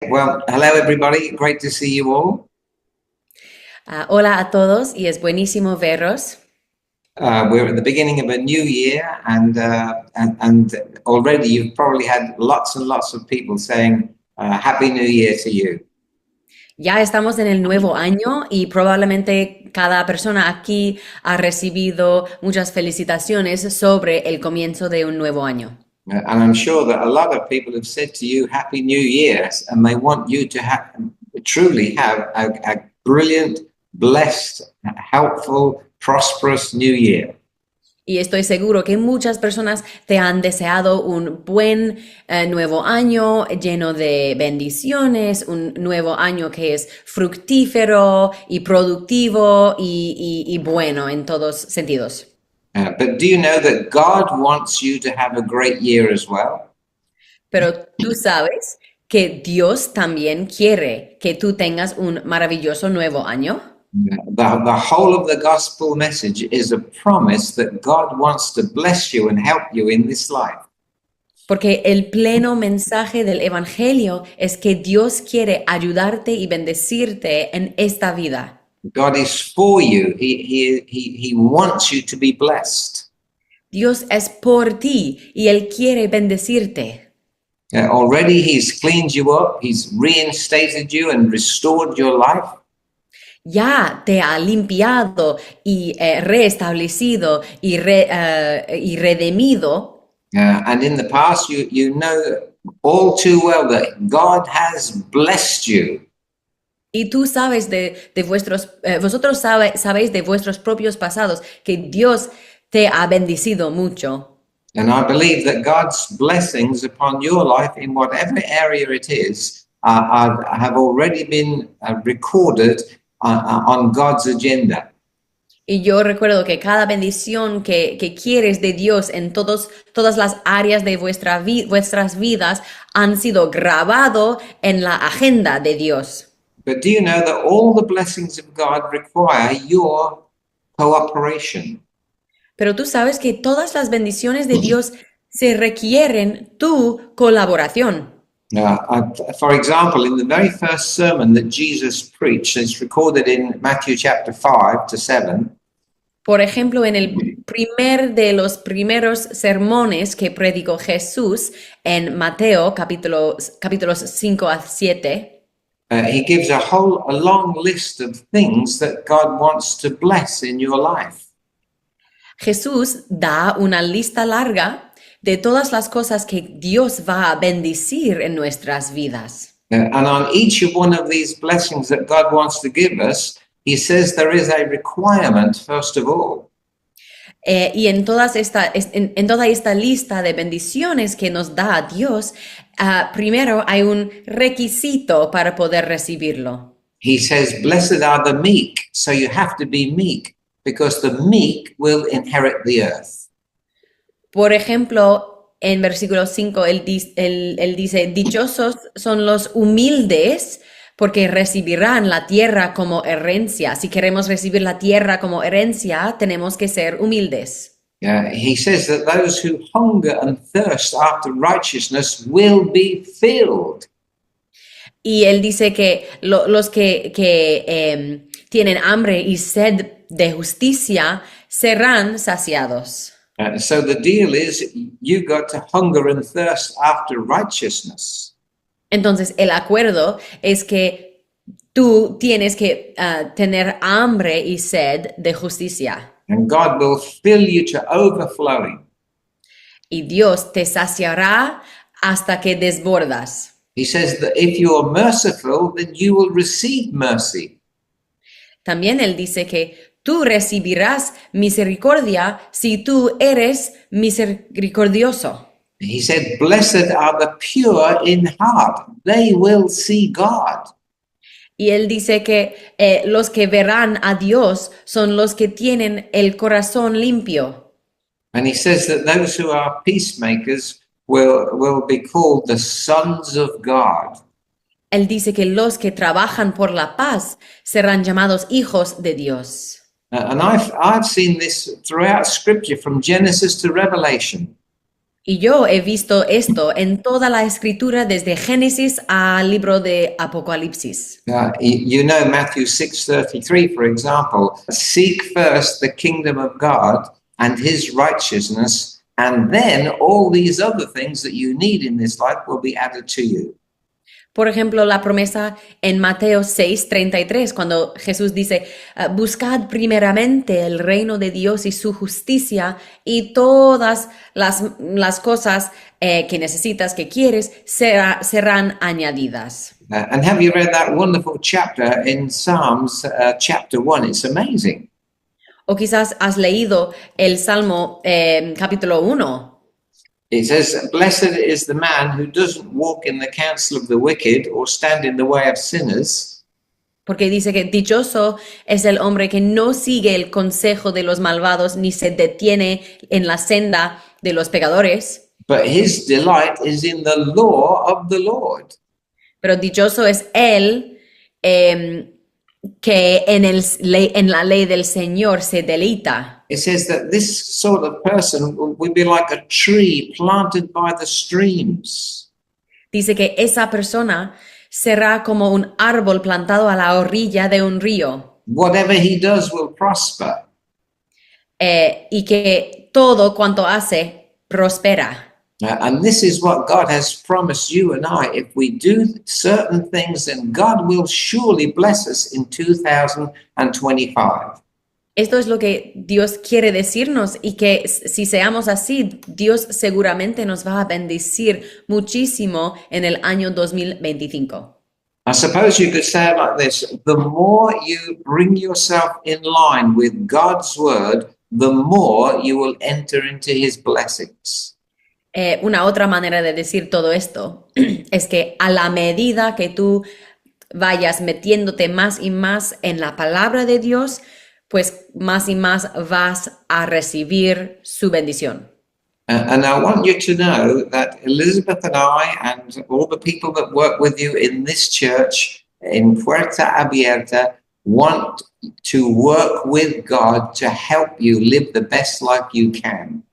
Well, hello everybody. Great to see you all. Hola a todos y es buenísimo veros. We're at the beginning of a new year, and already you've probably had lots and lots of people saying Happy New Year to you. Ya estamos en el nuevo año y probablemente cada persona aquí ha recibido muchas felicitaciones sobre el comienzo de un nuevo año. And I'm sure that a lot of people have said to you Happy New Year, and they want you to truly have a brilliant, blessed, helpful, prosperous new year. Y estoy seguro que muchas personas te han deseado un buen nuevo año lleno de bendiciones, un nuevo año que es fructífero y productivo y bueno en todos sentidos. But do you know that God wants you to have a great year as well? Pero tú sabes que Dios también quiere que tú tengas un maravilloso nuevo año. The whole of the gospel message is a promise that God wants to bless you and help you in this life. Porque el pleno mensaje del Evangelio es que Dios quiere ayudarte y bendecirte en esta vida. God is for you. He wants you to be blessed. Dios es por ti y Él quiere bendecirte. Already He's cleaned you up. He's reinstated you and restored your life. Ya te ha limpiado y reestablecido y redimido. And in the past, you know all too well that God has blessed you. Y tú sabes vosotros sabéis de vuestros propios pasados que Dios te ha bendecido mucho. And I believe that God's blessings upon your life in whatever area it is have already been recorded on God's agenda. Y yo recuerdo que cada bendición que quieres de Dios en todas las áreas de vuestras vidas han sido grabado en la agenda de Dios. But do you know that all the blessings of God require your cooperation? Pero tú sabes que todas las bendiciones de Dios se requieren tu colaboración. For example, in the very first sermon that Jesus preached, it's recorded in Matthew chapter 5 to 7. Por ejemplo, en el primer de los primeros sermones que predicó Jesús en Mateo capítulos 5 a 7, he gives a long list of things that God wants to bless in your life. Jesús da una lista larga de todas las cosas que Dios va a bendecir en nuestras vidas. And on each one of these blessings that God wants to give us, he says there is a requirement, first of all. Y en toda esta lista de bendiciones que nos da Dios, primero hay un requisito para poder recibirlo. He says, blessed are the meek, so you have to be meek, because the meek will inherit the earth. Por ejemplo, en versículo 5, él dice, dichosos son los humildes, porque recibirán la tierra como herencia. Si queremos recibir la tierra como herencia, tenemos que ser humildes. He says that those who hunger and thirst after righteousness will be filled. Y él dice que los que tienen hambre y sed de justicia serán saciados. So the deal is you got to hunger and thirst after righteousness. Entonces, el acuerdo es que tú tienes que tener hambre y sed de justicia. And God will fill you to overflowing. Y Dios te saciará hasta que desbordas. He says that if you are merciful, then you will receive mercy. También él dice que tú recibirás misericordia si tú eres misericordioso. He said, blessed are the pure in heart. They will see God. Y él dice que los que verán a Dios son los que tienen el corazón limpio. And he says that those who are peacemakers will be called the sons of God. Él dice que los que trabajan por la paz serán llamados hijos de Dios. And I've seen this throughout Scripture from Genesis to Revelation. Y yo he visto esto en toda la escritura desde Génesis al libro de Apocalipsis. You know Matthew 6:33, for example, seek first the kingdom of God and his righteousness, and then all these other things that you need in this life will be added to you. Por ejemplo, la promesa en Mateo 6:33, cuando Jesús dice, buscad primeramente el reino de Dios y su justicia, y todas las cosas que necesitas, que quieres, serán añadidas. And have you read that wonderful chapter in Psalms, chapter 1? It's amazing. O quizás has leído el Salmo capítulo 1. It says, blessed is the man who doesn't walk in the counsel of the wicked or stand in the way of sinners. Porque dice que dichoso es el hombre que no sigue el consejo de los malvados ni se detiene en la senda de los pecadores. But his delight is in the law of the Lord. Pero dichoso es él que en la ley del Señor se deleita. It says that this sort of person would be like a tree planted by the streams. Dice que esa persona será como un árbol plantado a la orilla de un río. Whatever he does will prosper. Y que todo cuanto hace prospera. And this is what God has promised you and I. If we do certain things, then God will surely bless us in 2025. Esto es lo que Dios quiere decirnos y que si seamos así, Dios seguramente nos va a bendecir muchísimo en el año 2025. I suppose you could say it like this: the more you bring yourself in line with God's word, the more you will enter into his blessings. Una otra manera de decir todo esto es que a la medida que tú vayas metiéndote más y más en la palabra de Dios, pues más y más vas a recibir su bendición. And I want you to know that Elizabeth and I and all the people that work with you in this church in Puerta Abierta want to work with God to help you live the best life you can.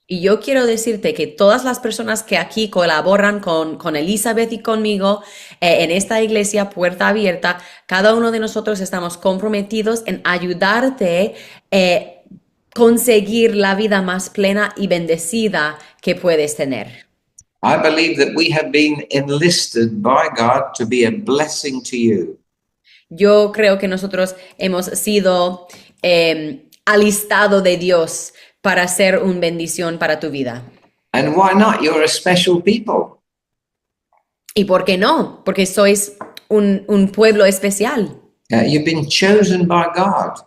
Y yo quiero decirte que todas las personas que aquí colaboran con Elizabeth y conmigo en esta iglesia Puerta Abierta, cada uno de nosotros estamos comprometidos en ayudarte a conseguir la vida más plena y bendecida que puedes tener. I believe that we have been enlisted by God to be a blessing to you. Yo creo que nosotros hemos sido alistado de Dios para ser una bendición para tu vida. And why not? You're a special people. ¿Y por qué no? Porque sois un pueblo especial. You've been chosen by God.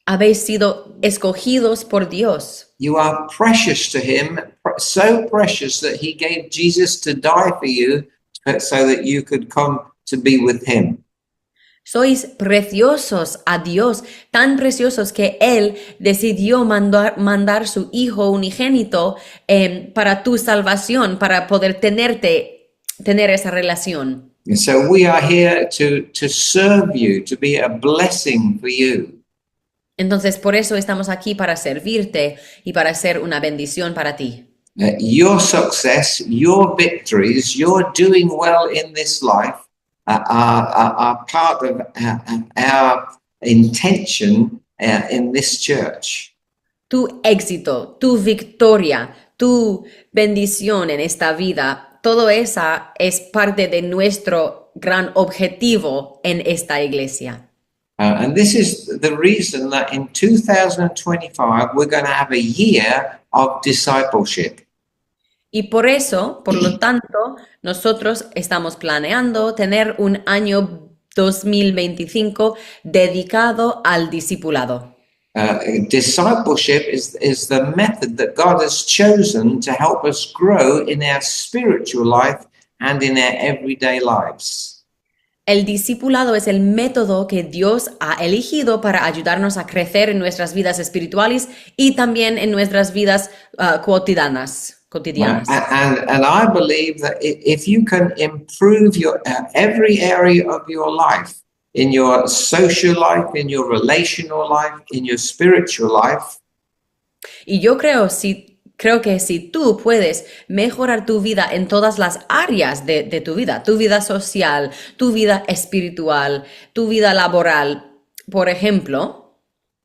Habéis sido escogidos por Dios. You are precious to him, so precious that he gave Jesus to die for you so that you could come to be with him. Sois preciosos a Dios, tan preciosos que Él decidió mandar su Hijo unigénito para tu salvación, para poder tener esa relación. And so we are here to serve you, to be a blessing for you. Entonces, por eso estamos aquí para servirte y para ser una bendición para ti. Your success, your victories, your doing well in this life are part of our intention in this church. Tu éxito, tu victoria, tu bendición en esta vida, todo esa es parte de nuestro gran objetivo en esta iglesia. And this is the reason that in 2025 we're going to have a year of discipleship. Y por eso, por lo tanto, nosotros estamos planeando tener un año 2025 dedicado al discipulado. Discipleship is the method that God has chosen to help us grow in our spiritual life and in our everyday lives. El discipulado es el método que Dios ha elegido para ayudarnos a crecer en nuestras vidas espirituales y también en nuestras vidas cotidianas. cotidianas. And I believe that if you can improve your every area of your life, in your social life, in your relational life, in your spiritual life, Y yo creo que si tú puedes mejorar tu vida en todas las áreas de tu vida social, tu vida espiritual, tu vida laboral, por ejemplo,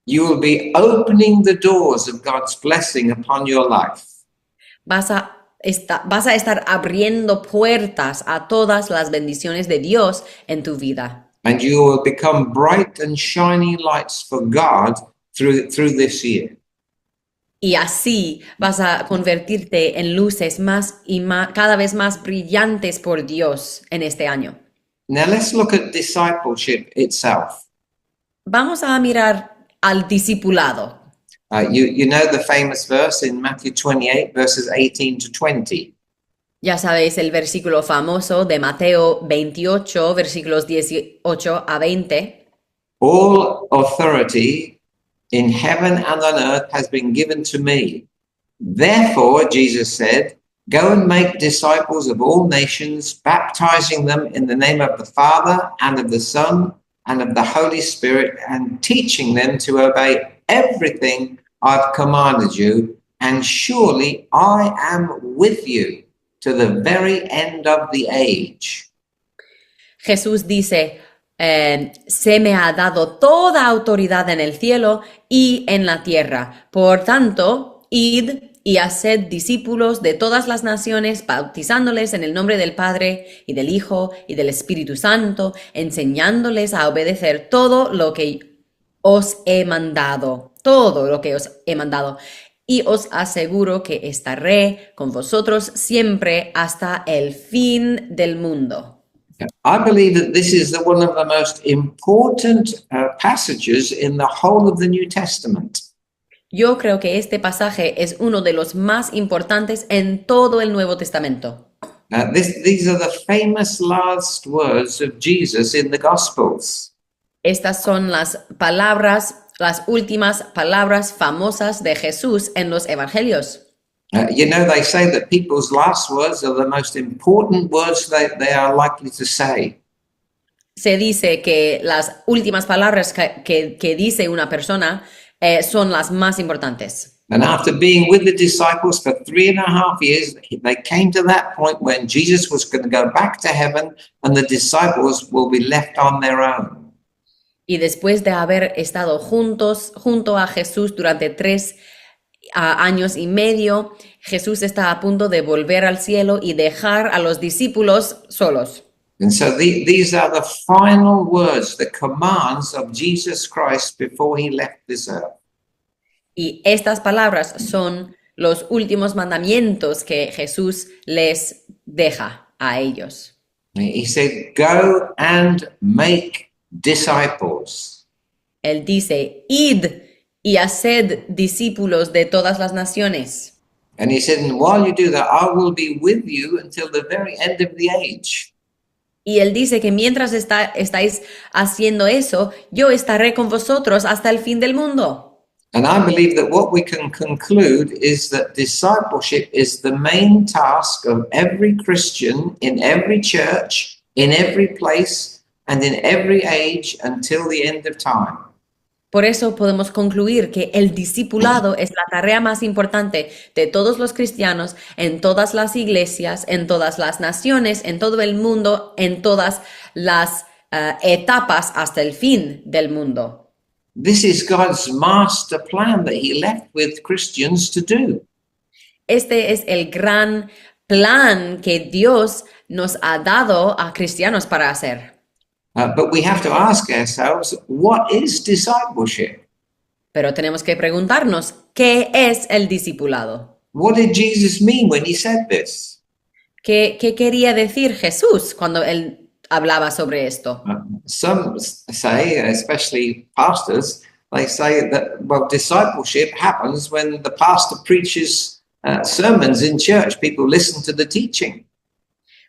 you will be opening the doors of God's blessing upon your life. vas a estar abriendo puertas a todas las bendiciones de Dios en tu vida. And you will become bright and shining lights for God through this year. Y así vas a convertirte en luces más y más, cada vez más brillantes por Dios en este año. Now let's look at discipleship itself. Vamos a mirar al discipulado. You know the famous verse in Matthew 28, verses 18 to 20. Ya sabéis el versículo famoso de Mateo 28, versículos 18 a 20. All authority in heaven and on earth has been given to me. Therefore, Jesus said, go and make disciples of all nations, baptizing them in the name of the Father and of the Son and of the Holy Spirit, and teaching them to obey everything I've commanded you. And surely I am with you to the very end of the age. Jesús dice, se me ha dado toda autoridad en el cielo y en la tierra. Por tanto, id y haced discípulos de todas las naciones, bautizándoles en el nombre del Padre y del Hijo y del Espíritu Santo, enseñándoles a obedecer todo lo que os he mandado, y os aseguro que estaré con vosotros siempre hasta el fin del mundo. I believe that this is one of the most important passages in the whole of the New Testament. Yo creo que este pasaje es uno de los más importantes en todo el Nuevo Testamento. These are the famous last words of Jesus in the Gospels. Estas son las últimas palabras famosas de Jesús en los Evangelios. They say that people's last words are the most important words they are likely to say. Se dice que las últimas palabras que dice una persona son las más importantes. And after being with the disciples for 3.5 years, they came to that point when Jesus was going to go back to heaven and the disciples will be left on their own. Y después de haber estado junto a Jesús durante 3 años y medio, Jesús está a punto de volver al cielo y dejar a los discípulos solos. And so these are the final words, the commands of Jesus Christ before he left this earth. Y estas palabras son los últimos mandamientos que Jesús les deja a ellos. He said, go and make disciples. Él dice, id y haced discípulos de todas las naciones. And he said, and while you do that, I will be with you until the very end of the age. Y él dice que mientras estáis haciendo eso, yo estaré con vosotros hasta el fin del mundo. And I believe that what we can conclude is that discipleship is the main task of every Christian in every church, in every place, and in every age until the end of time. Por eso podemos concluir que el discipulado es la tarea más importante de todos los cristianos, en todas las iglesias, en todas las naciones, en todo el mundo, en todas las etapas hasta el fin del mundo. This is God's master plan that he left with Christians to do. Este es el gran plan que Dios nos ha dado a cristianos para hacer. But we have to ask ourselves, what is discipleship? Pero tenemos que preguntarnos, ¿qué es el discipulado? What did Jesus mean when he said this? ¿Qué quería decir Jesús cuando él hablaba sobre esto? Some say, especially pastors, they say that, well, discipleship happens when the pastor preaches sermons in church. People listen to the teaching.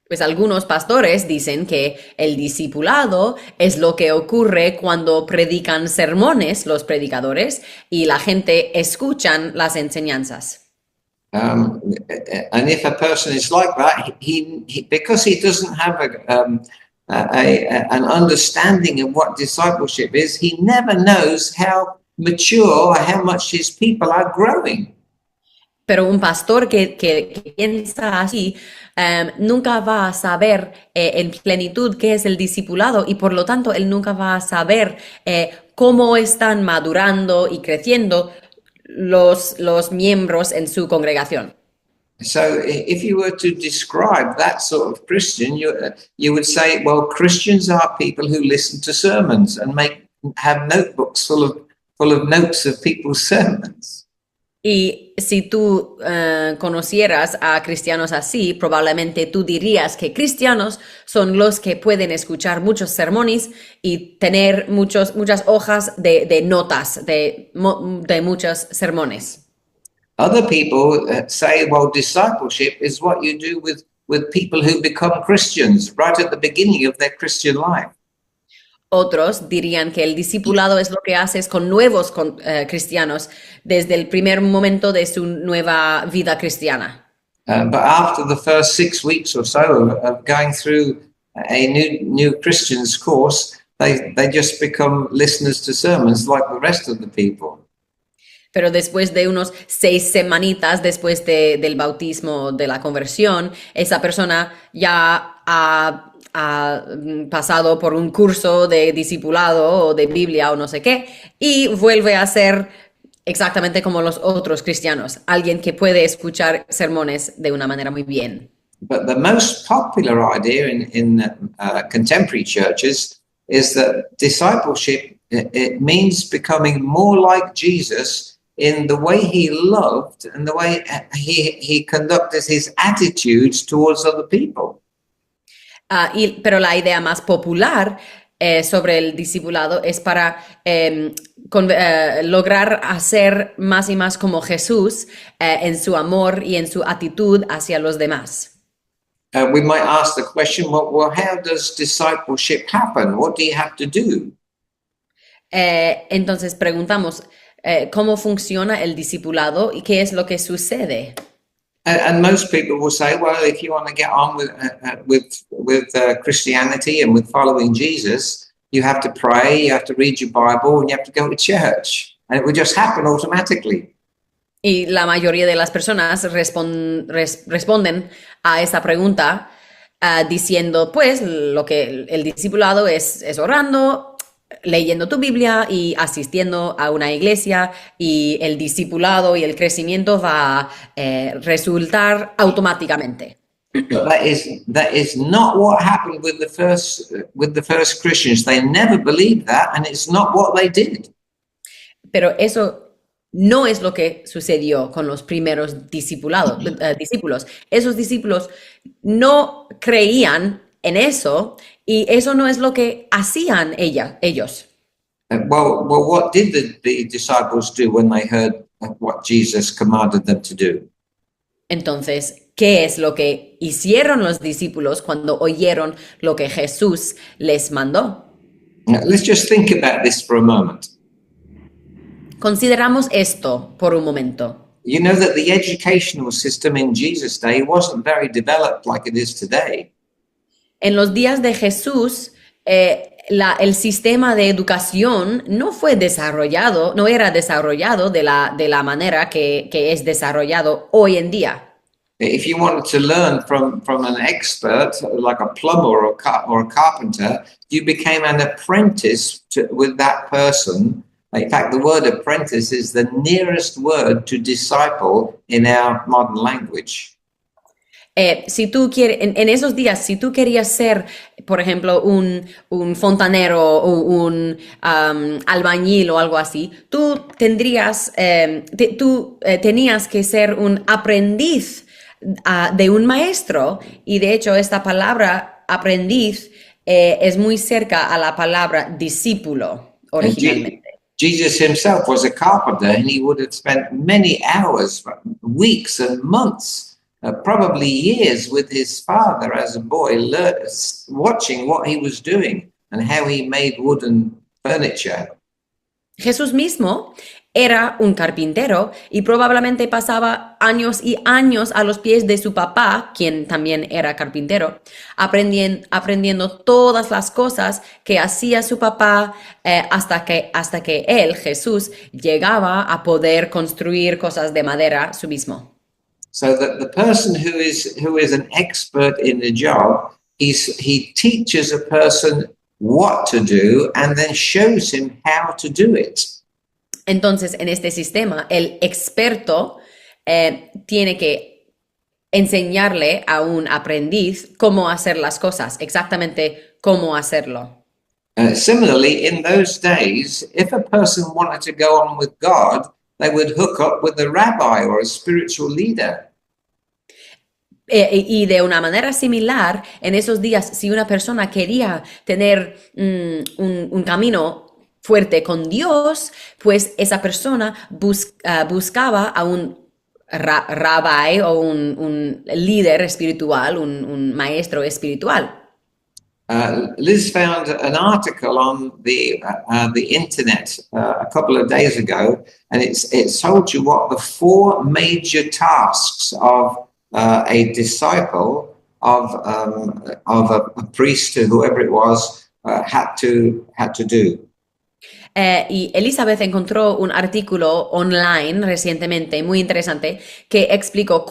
Pues algunos pastores dicen que el discipulado es lo que ocurre cuando predican sermones los predicadores y la gente escuchan las enseñanzas. Um, and if a person is like that, he because he doesn't have an understanding of what discipleship is, he never knows how mature or how much his people are growing. Pero un pastor que piensa así nunca va a saber en plenitud qué es el discipulado y por lo tanto él nunca va a saber cómo están madurando y creciendo los miembros en su congregación. So if you were to describe that sort of Christian, you would say, well, Christians are people who listen to sermons and have notebooks full of notes of people's sermons. Y si tú conocieras a cristianos así, probablemente tú dirías que cristianos son los que pueden escuchar muchos sermones y tener muchas hojas de notas de muchos sermones. Other people say, well, discipleship is what you do with people who become Christians right at the beginning of their Christian life. Otros dirían que el discipulado es lo que haces con nuevos cristianos desde el primer momento de su nueva vida cristiana. But after the first 6 weeks or so of going through a new Christian's course, they just become listeners to sermons like the rest of the people. Pero después de unos 6 semanitas después del bautismo, de la conversión, esa persona ya ha pasado por un curso de discipulado o de Biblia o no sé qué, y vuelve a ser exactamente como los otros cristianos, alguien que puede escuchar sermones de una manera muy bien. But the most popular idea in contemporary churches is that discipleship, it means becoming more like Jesus in the way he loved and the way he conducted his attitudes towards other people. Pero la idea más popular sobre el discipulado es para lograr hacer más y más como Jesús en su amor y en su actitud hacia los demás. We might ask the question, well, how does discipleship happen? What do you have to do? Entonces preguntamos, ¿cómo funciona el discipulado y qué es lo que sucede? And most people will say, well, if you want to get on with Christianity and with following Jesus, you have to pray, you have to read your Bible, and you have to go to church. And it will just happen automatically. Y la mayoría de las personas responden a esta pregunta diciendo, pues, lo que el discipulado es orando, leyendo tu Biblia y asistiendo a una iglesia, y el discipulado y el crecimiento va a resultar automáticamente. That is not what happened with the first Christians. They never believed that, and it's not what they did. Pero eso no es lo que sucedió con los primeros discípulos. Esos discípulos no creían en eso, y eso no es lo que hacían ellos. Well, what did the disciples do when they heard what Jesus commanded them to do? Entonces, ¿qué es lo que hicieron los discípulos cuando oyeron lo que Jesús les mandó? Now, let's just think about this for a moment. Consideramos esto por un momento. You know that the educational system in Jesus' day wasn't very developed like it is today. En los días de Jesús, el sistema de educación no era desarrollado de la manera que es desarrollado hoy en día. If you wanted to learn from an expert, like a plumber or a carpenter, you became an apprentice with that person. In fact, the word apprentice is the nearest word to disciple in our modern language. Si tú quieres, en esos días, si tú querías ser, por ejemplo, un fontanero o un albañil o algo así, tú tenías que ser un aprendiz de un maestro, y de hecho esta palabra aprendiz es muy cerca a la palabra discípulo originalmente. Jesus himself was a carpenter, and he would have spent many hours, weeks and months, probably years with his father as a boy, watching what he was doing and how he made wooden furniture. Jesús mismo era un carpintero y probablemente pasaba años y años a los pies de su papá, quien también era carpintero, aprendiendo todas las cosas que hacía su papá hasta que él, Jesús, llegaba a poder construir cosas de madera su mismo. So that the person who is an expert in the job, he teaches a person what to do and then shows him how to do it. Entonces, en este sistema, el experto tiene que enseñarle a un aprendiz cómo hacer las cosas, exactamente cómo hacerlo. Similarly, in those days, if a person wanted to go on with God, they would hook up with a rabbi or a spiritual leader. Y de una manera similar, en esos días, si una persona quería tener un camino fuerte con Dios, pues esa persona buscaba a un rabbi o un líder espiritual, un maestro espiritual. Liz found an article on the internet a couple of days ago, and it told you what the four major tasks of a disciple of a priest or whoever it was had to do. Y Elizabeth encontró un artículo online recientemente muy interesante que explicó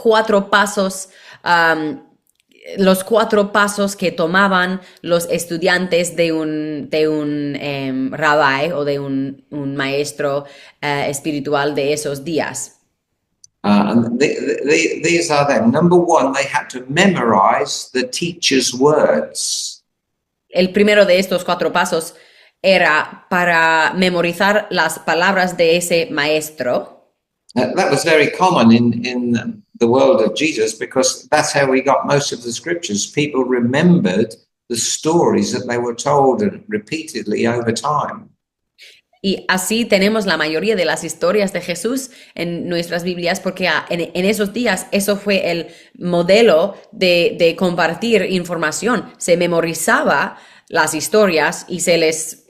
los 4 pasos que tomaban los estudiantes de un rabbi o de un maestro espiritual de esos días. And these are them. Number 1, they had to memorize the teacher's words. El primero de estos 4 pasos era para memorizar las palabras de ese maestro. That was very common in the world of Jesus, because that's how we got most of the scriptures. People remembered the stories that they were told repeatedly over time. Y así tenemos la mayoría de las historias de Jesús en nuestras Biblias, porque en esos días eso fue el modelo de compartir información. Se memorizaba las historias y se les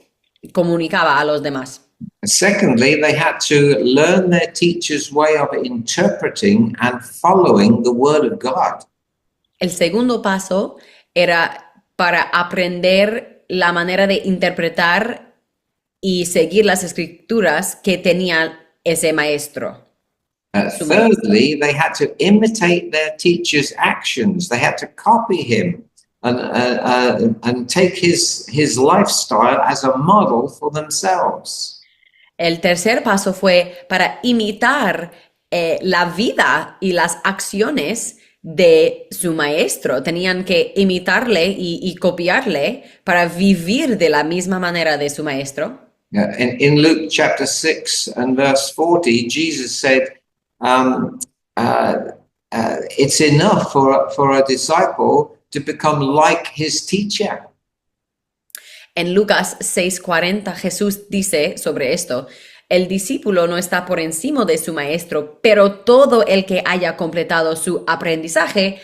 comunicaba a los demás. Secondly, they had to learn their teacher's way of interpreting and following the word of God. El segundo paso era para aprender la manera de interpretar y seguir las escrituras que tenía ese maestro. Thirdly, they had to imitate their teacher's actions. They had to copy him and take his lifestyle as a model for themselves. El tercer paso fue para imitar la vida y las acciones de su maestro. Tenían que imitarle y copiarle para vivir de la misma manera de su maestro. In Luke chapter 6 and verse 40, Jesus said, it's enough for a disciple to become like his teacher. En Lucas 6:40 Jesús dice sobre esto: el discípulo no está por encima de su maestro, pero todo el que haya completado su aprendizaje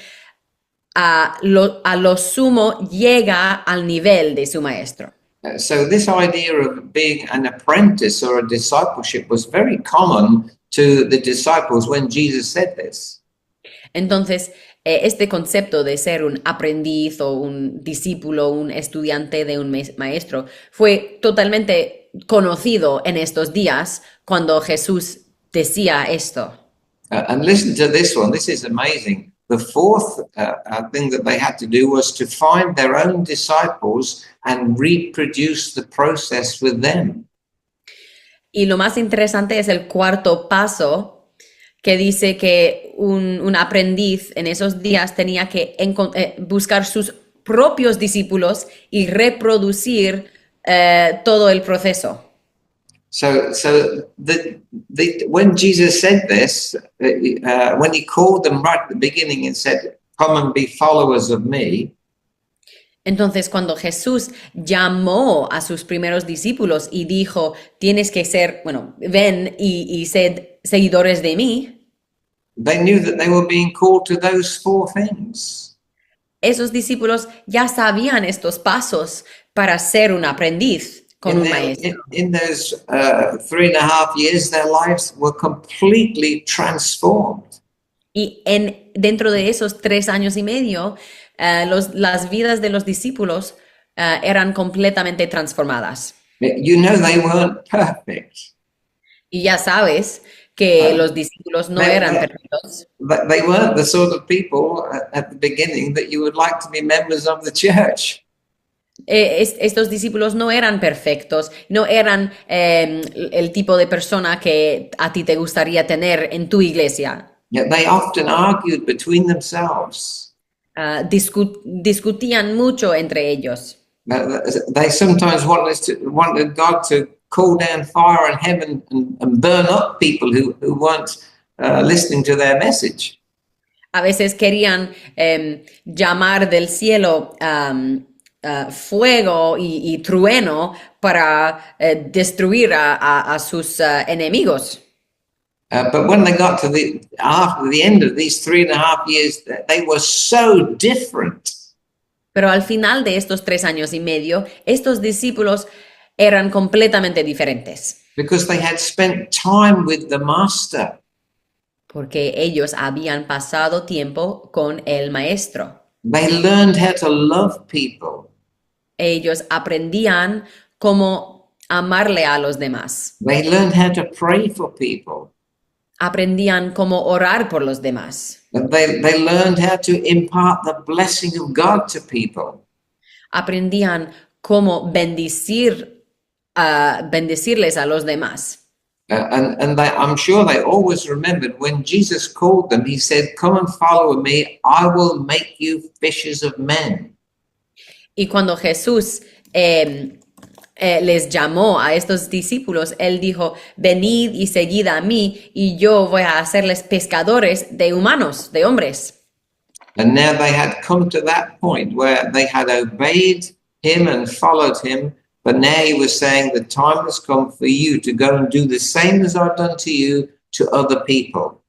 a lo sumo llega al nivel de su maestro. So this idea of being an apprentice or a discipleship was very common to the disciples when Jesus said this. Entonces, este concepto de ser un aprendiz o un discípulo, un estudiante de un maestro, fue totalmente conocido en estos días cuando Jesús decía esto. And listen to this one. This is amazing. The fourth thing that they had to do was to find their own disciples and reproduce the process with them. Y lo más interesante es el cuarto paso, que dice que un aprendiz en esos días tenía que buscar sus propios discípulos y reproducir todo el proceso. So when Jesus said this, when he called them right at the beginning and said, "Come and be followers of me," entonces, cuando Jesús llamó a sus primeros discípulos y dijo, tienes que ser, ven y sed seguidores de mí, they knew that they were being called to those 4 things. Esos discípulos ya sabían estos pasos para ser un aprendiz con un maestro. In those 3.5 years, their lives were completely transformed. Y dentro de esos 3 años y medio, las vidas de los discípulos eran completamente transformadas. You know, they weren't perfect. Y ya sabes que los discípulos no They- eran they- perfectos. They weren't the sort of people at the beginning that you would like to be members of the church. Estos discípulos no eran perfectos, no eran el tipo de persona que a ti te gustaría tener en tu iglesia. Yet they often argued between themselves. Discutían mucho entre ellos. They sometimes wanted God to call down fire in heaven and burn up people who weren't listening to their message. A veces querían llamar del cielo fuego y trueno para destruir a sus enemigos. But when they got to after the end of these 3.5 years, they were so different. Pero al final de estos 3 años y medio, estos discípulos eran completamente diferentes. Because they had spent time with the master. Porque ellos habían pasado tiempo con el maestro. They learned how to love people. Ellos aprendían cómo amarle a los demás. They learned how to pray for people. Aprendían cómo orar por los demás. They learned how to impart the blessing of God to people. Aprendían cómo bendecirles a los demás. And I'm sure they always remembered when Jesus called them, he said, "Come and follow me, I will make you fishers of men." Y cuando Jesús les llamó a estos discípulos, él dijo, venid y seguid a mí y yo voy a hacerles pescadores de humanos, de hombres. And now they had come to that point where they had obeyed him and followed him. But now he was saying, the time has come for you to go and do the same as I've done to you to other people.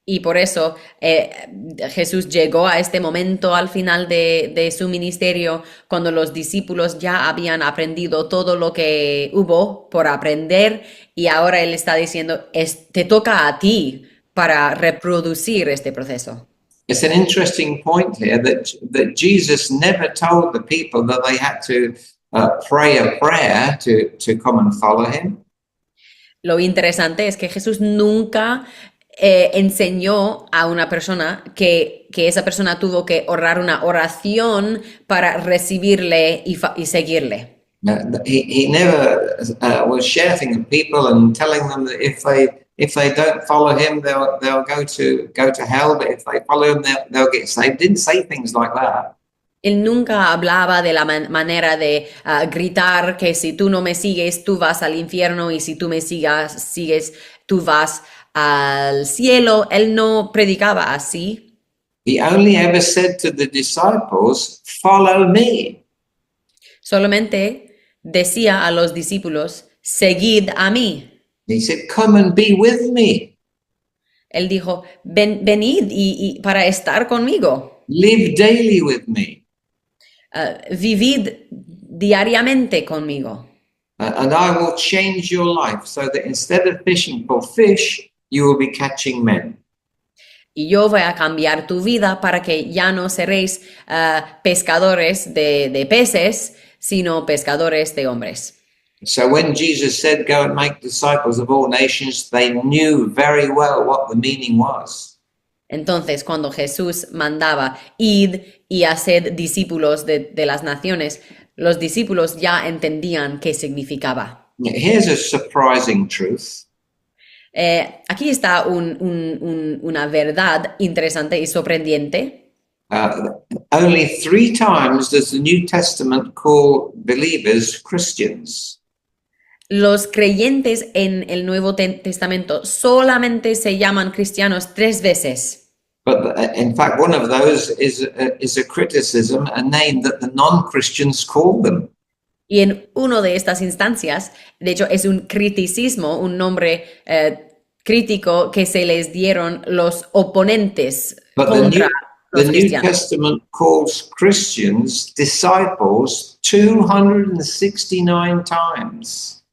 Y por eso Jesús llegó a este momento al final de su ministerio, cuando los discípulos ya habían aprendido todo lo que hubo por aprender, y ahora él está diciendo, te toca a ti para reproducir este proceso. It's an interesting point here that Jesus never told the people that they had to pray a prayer to come and follow him. Lo interesante es que Jesús nunca enseñó a una persona que esa persona tuvo que orar una oración para recibirle y seguirle. He never was shouting at people and telling them that if they don't follow him, they'll go to hell. But if they follow him, they'll get saved. Didn't say things like that. Él nunca hablaba de la manera de gritar que si tú no me sigues, tú vas al infierno, y si tú me sigues, tú vas al cielo. Él no predicaba así. He only ever said to the disciples, "Follow me." Solamente decía a los discípulos, seguid a mí. He said, "Come and be with me. Él dijo, venid y para estar conmigo. Live daily with me. Vivid diariamente conmigo. And I will change your life so that instead of fishing for fish, you will be catching men." Y yo voy a cambiar tu vida para que ya no seréis pescadores de peces, sino pescadores de hombres. So when Jesus said, "Go and make disciples of all nations," they knew very well what the meaning was. Entonces, cuando Jesús mandaba, id y haced discípulos de las naciones, los discípulos ya entendían qué significaba. Here's a surprising truth. Aquí está una verdad interesante y sorprendente. Only 3 times does the New Testament call believers Christians. Los creyentes en el Nuevo Testamento solamente se llaman cristianos 3 veces. But in fact, one of those is a criticism, a name that the non-Christians call them. Y en una de estas instancias, de hecho, es un criticismo, un nombre crítico que se les dieron los oponentes But contra the los New cristianos. Testament calls Christians disciples 269 times.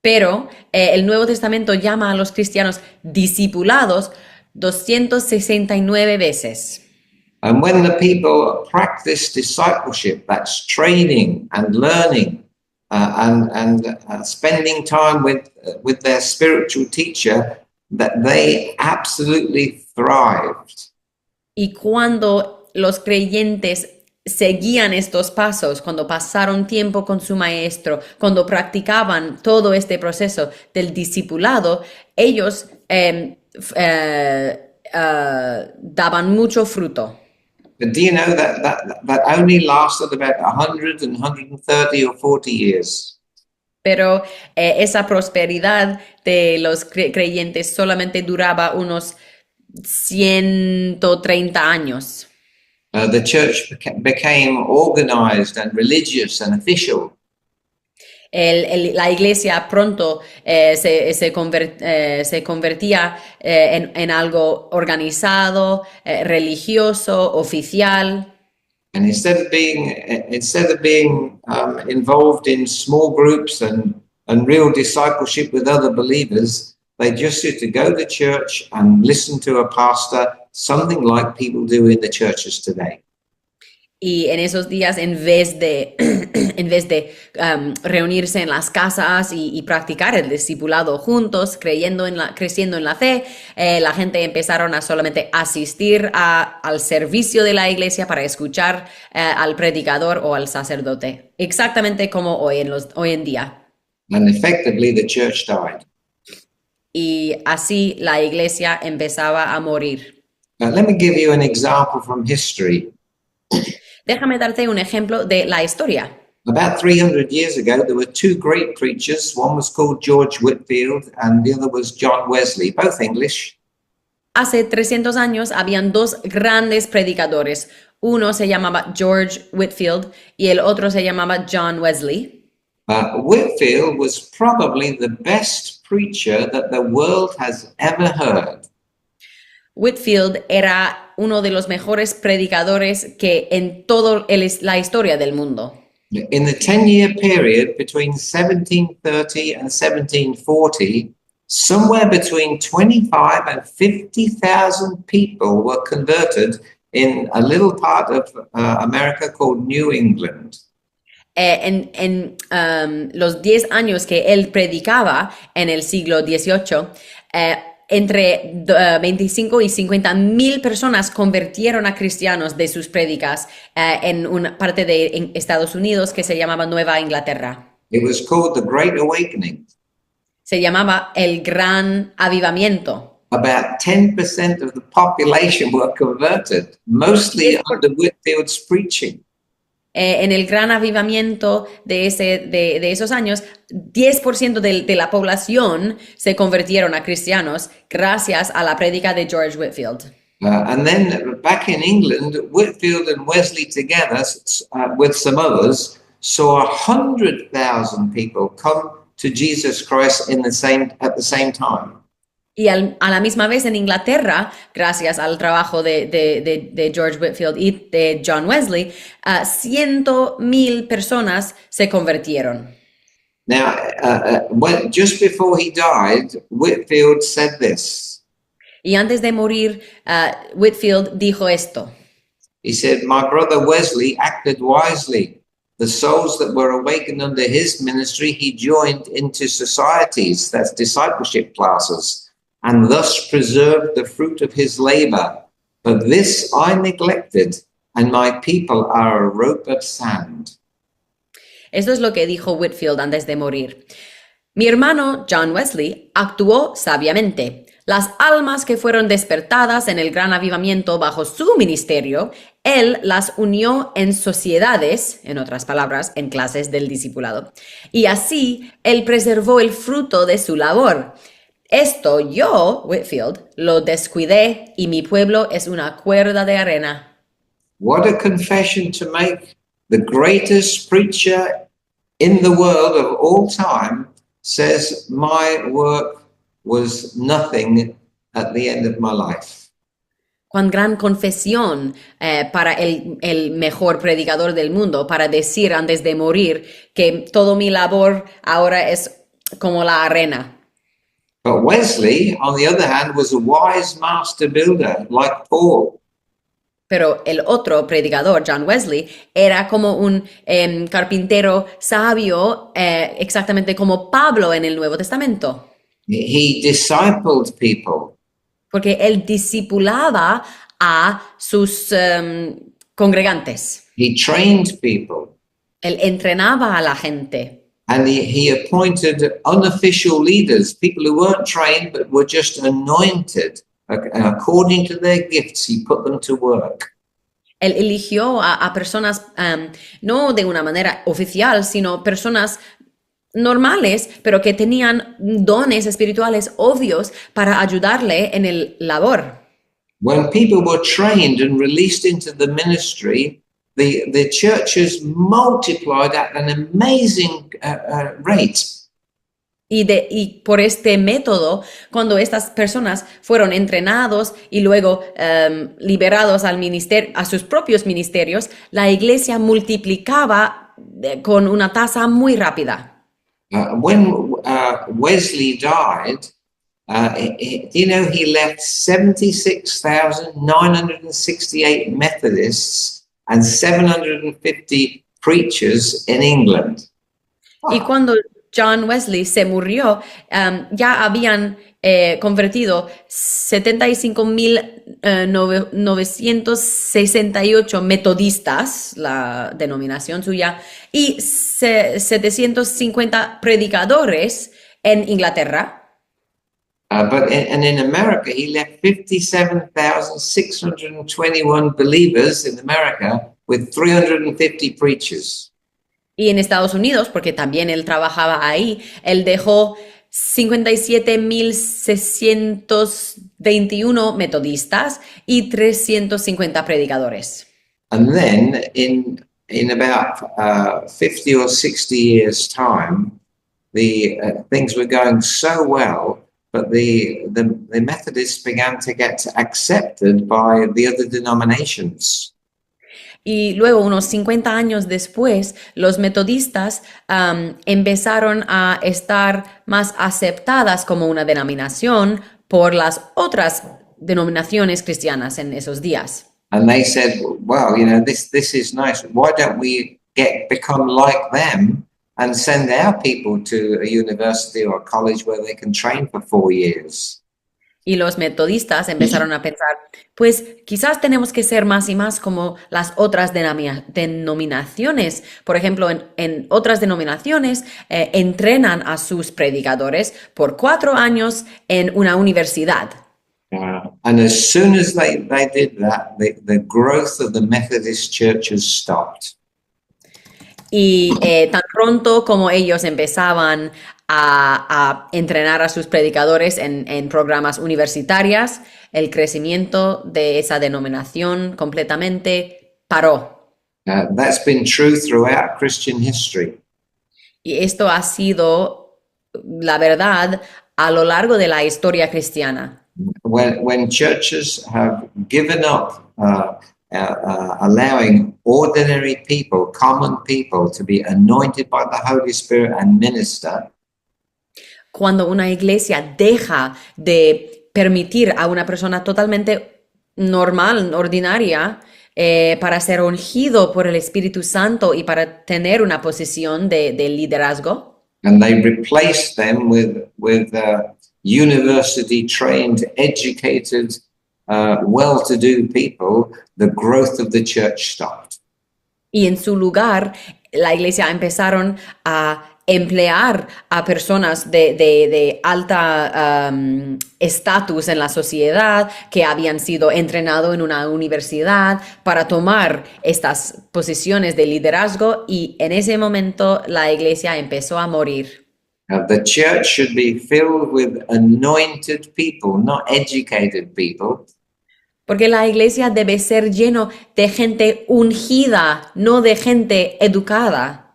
Pero el Nuevo Testamento llama a los cristianos discipulados 269 veces. And when the people practice discipleship, that's training and learning and spending time with their spiritual teacher, that they absolutely thrived. Y cuando los creyentes seguían estos pasos, cuando pasaron tiempo con su maestro, cuando practicaban todo este proceso del discipulado, ellos daban mucho fruto. But do you know that only lasted about 100 and 130 or 40 years? Pero esa prosperidad de los creyentes solamente duraba unos 130 años. The church became organized and religious and official. La iglesia pronto se convertía en algo organizado, religioso, oficial. And instead of being involved in small groups and real discipleship with other believers, they just used to go to church and listen to a pastor, something like people do in the churches today. Y en esos días, en vez de reunirse en las casas y practicar el discipulado juntos, creciendo en la fe, la gente empezaron a solamente asistir al servicio de la iglesia para escuchar al predicador o al sacerdote, exactamente como hoy en día. And effectively, the church died. Y así la iglesia empezaba a morir. Now, let me give you an example from history. Déjame darte un ejemplo de la historia. About 300 years ago, there were two great preachers. One was called George Whitefield and the other was John Wesley, both English. Hace 300 años habían dos grandes predicadores. Uno se llamaba George Whitefield y el otro se llamaba John Wesley. Whitefield was probably the best preacher that the world has ever heard. Whitefield era uno de los mejores predicadores que en toda la historia del mundo. In the 10-year period between 1730 and 1740, somewhere between 25 and 50,000 people were converted in a little part of America called New England. En los 10 años que él predicaba en el siglo XVIII, entre 25 y 50 mil personas convirtieron a cristianos de sus prédicas en una parte de Estados Unidos que se llamaba Nueva Inglaterra. It was called the Great Awakening. Se llamaba el Gran Avivamiento. About 10% of the population were converted, mostly under Whitefield's preaching. En el Gran Avivamiento de esos años, 10% de la población se convirtieron a cristianos gracias a la prédica de George Whitefield. And then back in England, Whitefield and Wesley together, with some others, saw 100,000 people come to Jesus Christ at the same time. Y a la misma vez en Inglaterra, gracias al trabajo de George Whitefield y de John Wesley, 100,000 personas se convirtieron. Now, just before he died, Whitefield said this. Y antes de morir, Whitefield dijo esto. He said, "My brother Wesley acted wisely. The souls that were awakened under his ministry, he joined into societies, that's discipleship classes, and thus preserved the fruit of his labor. But this I neglected, and my people are a rope of sand." Esto es lo que dijo Whitefield antes de morir. Mi hermano John Wesley actuó sabiamente. Las almas que fueron despertadas en el gran avivamiento bajo su ministerio, él las unió en sociedades, en otras palabras, en clases del discipulado. Y así, él preservó el fruto de su labor. Esto yo, Whitefield, lo descuidé y mi pueblo es una cuerda de arena. What a confession to make. The greatest preacher in the world of all time says, my work was nothing at the end of my life. cuán gran confesión para el mejor predicador del mundo, para decir antes de morir que todo mi labor ahora es como la arena. But Wesley, on the other hand, was a wise master builder like Paul. Pero el otro predicador, John Wesley, era como un carpintero sabio, exactamente como Pablo en el Nuevo Testamento, He discipled people. porque él discipulaba a sus congregantes. He trained people. Él entrenaba a la gente. And he appointed unofficial leaders, people who weren't trained but were just anointed. According to their gifts, he put them to work. Él eligió a personas no de una manera oficial, sino personas normales, pero que tenían dones espirituales obvios para ayudarle en el labor. When people were trained and released into the ministry, the churches multiplied at an amazing rate. Y por este método, cuando estas personas fueron entrenados y luego liberados al ministerio, a sus propios ministerios, la iglesia multiplicaba con una tasa muy rápida. When Wesley died, he left 76,968 Methodists and 750 preachers in England. Y cuando John Wesley se murió, ya habían convertido 75,968 metodistas, la denominación suya, y 750 predicadores en Inglaterra. But in America, he left 57,621 believers in America with 350 preachers. Y en Estados Unidos, porque también él trabajaba ahí, él dejó 57,621 metodistas y 350 predicadores. And then in about 50 or 60 years' time, the things were going so well, but the Methodists began to get accepted by the other denominations. Y luego, unos 50 años después, los metodistas empezaron a estar más aceptadas como una denominación por las otras denominaciones cristianas en esos días. And they said, well, this is nice. Why don't we become like them and send our people to a university or a college where they can train for 4 years? Y los metodistas empezaron a pensar, pues quizás tenemos que ser más y más como las otras denominaciones. Por ejemplo, en otras denominaciones entrenan a sus predicadores por 4 años en una universidad. And as soon as they did that, the growth of the Methodist churches stopped. Y tan pronto como ellos empezaban a entrenar a sus predicadores en programas universitarios, el crecimiento de esa denominación completamente paró. That's been true throughout Christian history. Y esto ha sido la verdad a lo largo de la historia cristiana. When churches have given up allowing ordinary people, common people, to be anointed by the Holy Spirit and minister, cuando una iglesia deja de permitir a una persona totalmente normal, ordinaria, para ser ungido por el Espíritu Santo y para tener una posición de liderazgo, and they replace them with university-trained, educated, well-to-do people, the growth of the church stopped. y en su lugar la iglesia empezaron a emplear a personas de alta estatus en la sociedad que habían sido entrenados en una universidad para tomar estas posiciones de liderazgo, y en ese momento la iglesia empezó a morir. The church should be filled with anointed people, not educated people. Porque la iglesia debe ser lleno de gente ungida, no de gente educada.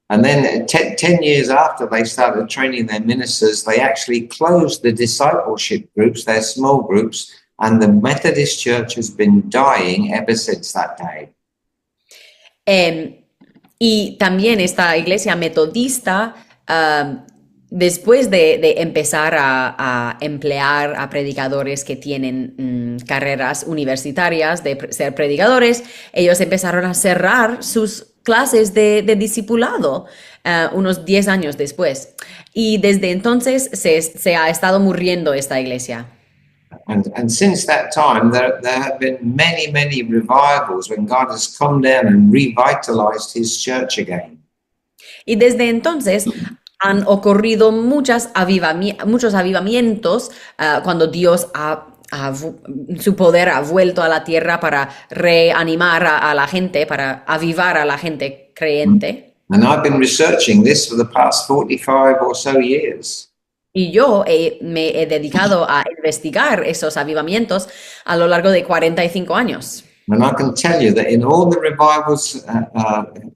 And then 10 years after they started training their ministers, they actually closed the discipleship groups, their small groups, and the Methodist Church has been dying ever since that day. Y también esta iglesia metodista, después de empezar a emplear a predicadores que tienen carreras universitarias de ser predicadores, ellos empezaron a cerrar sus clases de discipulado unos 10 años después. Y desde entonces se ha estado muriendo esta iglesia. And since that time, there have been many revivals when God has come down and revitalized his church again. Y desde entonces han ocurrido muchos avivamientos cuando Dios su poder ha vuelto a la tierra para reanimar a la gente, para avivar a la gente creyente. And I've been researching this for the past 45 or so years. Y yo me he dedicado a investigar esos avivamientos a lo largo de 45 años. And I can tell you that in all the revivals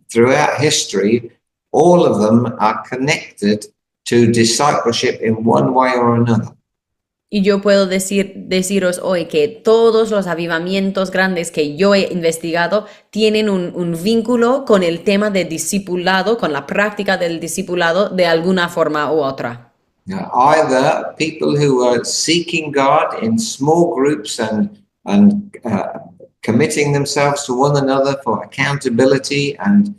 throughout history, all of them are connected to discipleship in one way or another. Y yo puedo deciros hoy que todos los avivamientos grandes que yo he investigado tienen un vínculo con el tema de discipulado, con la práctica del discipulado de alguna forma u otra. Either people who are seeking God in small groups and committing themselves to one another for accountability and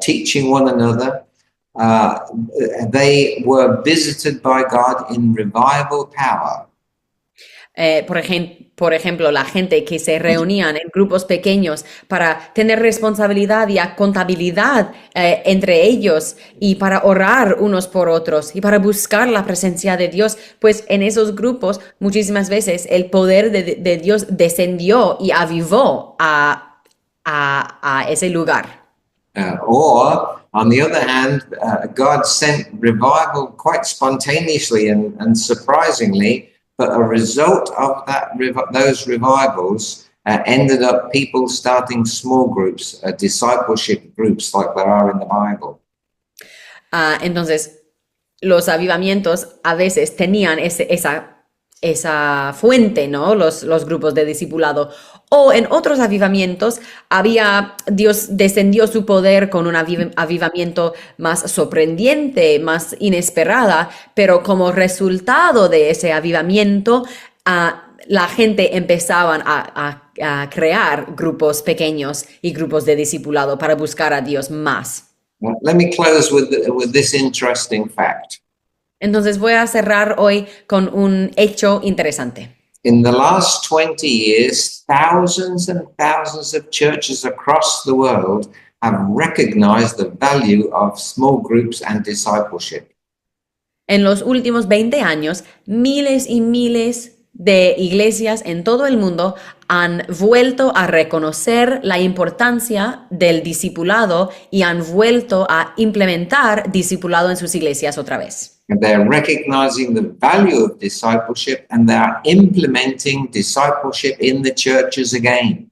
teaching one another, they were visited by God in revival power. Por ejemplo, la gente que se reunían en grupos pequeños para tener responsabilidad y contabilidad entre ellos y para orar unos por otros y para buscar la presencia de Dios, pues en esos grupos muchísimas veces el poder de Dios descendió y avivó a ese lugar. Or, on the other hand, God sent revival quite spontaneously and surprisingly, but a result of those revivals ended up people starting small groups, discipleship groups like there are in the Bible. Entonces, los avivamientos a veces tenían esa fuente, ¿no? Los grupos de discipulado. O en otros avivamientos Dios descendió su poder con un avivamiento más sorprendente, más inesperada, pero como resultado de ese avivamiento, la gente empezaban a crear grupos pequeños y grupos de discipulado para buscar a Dios más. Let me close with this interesting fact. Entonces voy a cerrar hoy con un hecho interesante. In the last 20 years, thousands and thousands of churches across the world have recognized the value of small groups and discipleship. En los últimos 20 años, miles y miles de iglesias en todo el mundo han vuelto a reconocer la importancia del discipulado y han vuelto a implementar discipulado en sus iglesias otra vez. And they're recognizing the value of discipleship and they are implementing discipleship in the churches again.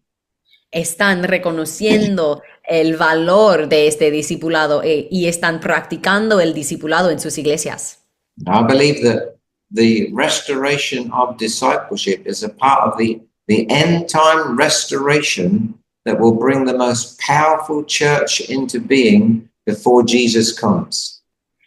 Están reconociendo el valor de este discipulado y están practicando el discipulado en sus iglesias. I believe that the restoration of discipleship is a part of the end time restoration that will bring the most powerful church into being before Jesus comes.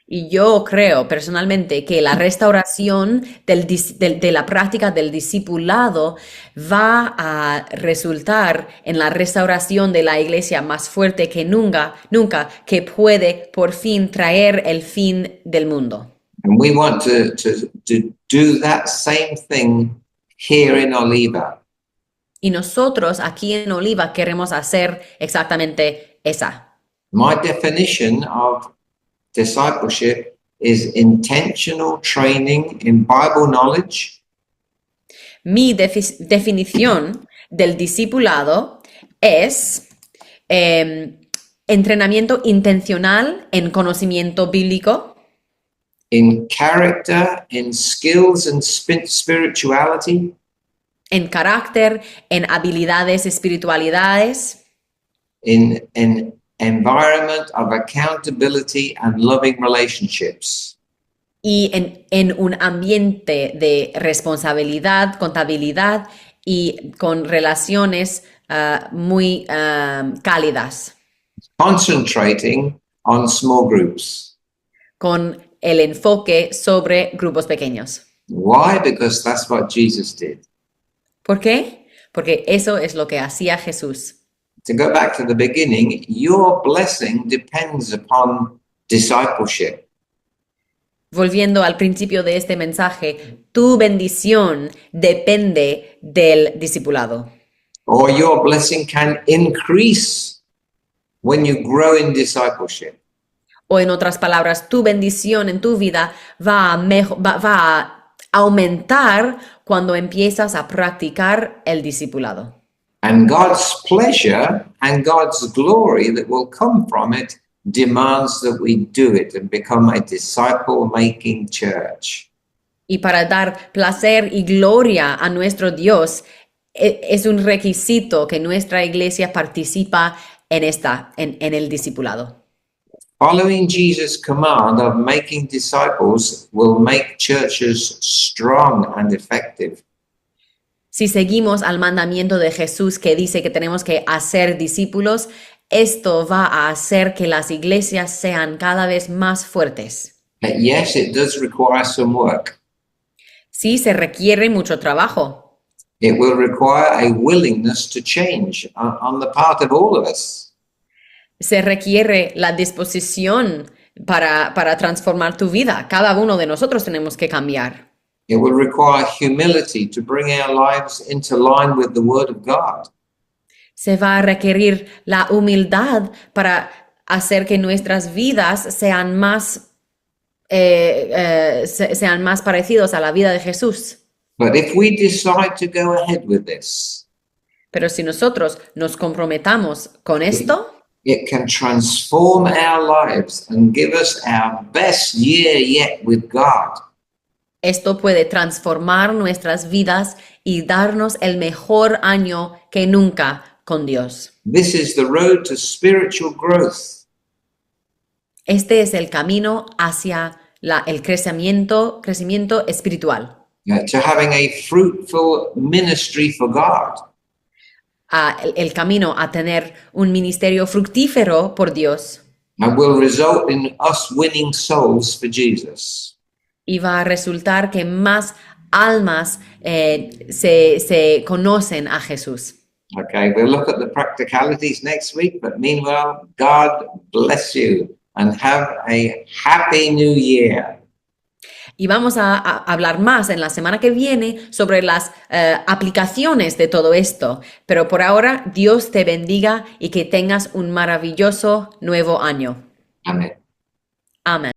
Y yo creo personalmente que la restauración de la práctica del discipulado va a resultar en la restauración de la iglesia más fuerte que nunca, que puede por fin traer el fin del mundo. And we want to do that same thing here in Oliva. Y nosotros aquí en Oliva queremos hacer exactamente esa. My definition of discipleship is intentional training in Bible knowledge. Mi definición del discipulado es entrenamiento intencional en conocimiento bíblico, in character, in skills and spirituality, en carácter, en habilidades, espiritualidades, in an environment of accountability and loving relationships. y en un ambiente de responsabilidad, contabilidad y con relaciones muy cálidas, concentrating on small groups. con el enfoque sobre grupos pequeños. Why? Because that's what Jesus did. ¿Por qué? Porque eso es lo que hacía Jesús. To go back to the beginning, your blessing depends upon discipleship. Volviendo al principio de este mensaje, tu bendición depende del discipulado. Or your blessing can increase when you grow in discipleship. O en otras palabras, tu bendición en tu vida va a aumentar cuando empiezas a practicar el discipulado. And God's pleasure and God's glory that will come from it demands that we do it and become a disciple-making church. Y para dar placer y gloria a nuestro Dios, es un requisito que nuestra iglesia participa en el discipulado. Following Jesus' command of making disciples will make churches strong and effective. Si seguimos al mandamiento de Jesús que dice que tenemos que hacer discípulos, esto va a hacer que las iglesias sean cada vez más fuertes. But yes, it does require some work. Sí, se requiere mucho trabajo. It will require a willingness to change on the part of all of us. Se requiere la disposición para transformar tu vida. Cada uno de nosotros tenemos que cambiar. It will require humility to bring our lives into line with the Word of God. Se va a requerir la humildad para hacer que nuestras vidas sean más parecidos a la vida de Jesús. But if we decide to go ahead with this, Pero si nosotros nos comprometamos con esto, it can transform our lives and give us our best year yet with God. esto puede transformar nuestras vidas y darnos el mejor año que nunca con Dios. This is the road to spiritual growth. Este es el camino hacia el crecimiento espiritual, To having a fruitful ministry for God. el camino a tener un ministerio fructífero por Dios And will result in us winning souls for Jesus. y va a resultar que más almas se conocen a Jesús. Okay, we'll look at the practicalities next week, but meanwhile, God bless you and have a happy new year. Y vamos a hablar más en la semana que viene sobre las aplicaciones de todo esto. Pero por ahora, Dios te bendiga y que tengas un maravilloso nuevo año. Amen. Amén.